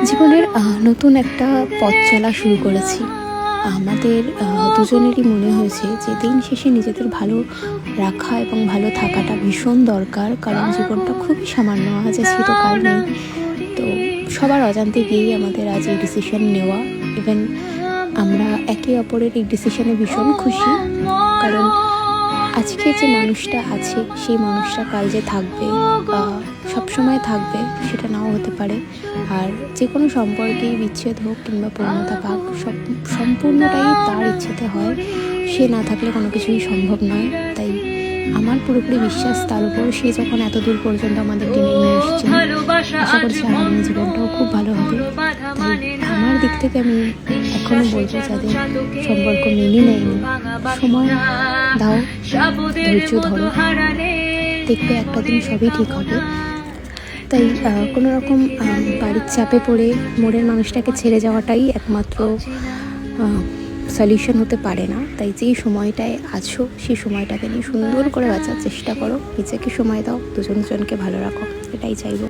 জীবনের নতুন একটা পথ চলা শুরু করেছি। আমাদের দুজনেরই মনে হয়েছে যে দিন শেষে নিজেদের ভালো রাখা এবং ভালো থাকাটা ভীষণ দরকার, কারণ জীবনটা খুবই সামান্য, আজ আছি তো কাল নেই। তো সবার অজান্তে গিয়েই আমাদের আজ এই ডিসিশন নেওয়া। ইভেন আমরা একে অপরের এই ডিসিশনে ভীষণ খুশি, কারণ আজকে যে মানুষটা আছে সেই মানুষটা কাল যে থাকবে, সবসময় থাকবে সেটা নাও হতে পারে। আর যে কোনো সম্পর্কেই বিচ্ছেদ হোক কিংবা পূর্ণতা পাক, সম্পূর্ণটাই তার ইচ্ছেতে হয়, সে না থাকলে কোনো কিছুই সম্ভব নয়। তাই আমার পুরোপুরি বিশ্বাস তার উপর, সে যখন এত দূর পর্যন্ত আমাদের টেনে নিয়ে এসেছে, আশা করছি আগামী জীবনটাও খুব ভালো হবে। তাই আমার দিক থেকে আমি এখনও বলবো, যাদের সম্পর্ক মেনে নেয়নি, সময় দাও, ধৈর্য ধরো, দেখবে একটা দিন সবই ঠিক হবে। তাই কোনো রকম বাড়ির চাপে পড়ে মোড়ের মানুষটাকে ছেড়ে যাওয়াটাই একমাত্র সলিউশন হতে পারে না। তাই যেই সময়টায় আছো সেই সময়টাকে নিয়ে সুন্দর করে বাঁচার চেষ্টা করো, নিজেকে সময় দাও, দুজনকে ভালো রাখো, এটাই চাইবো।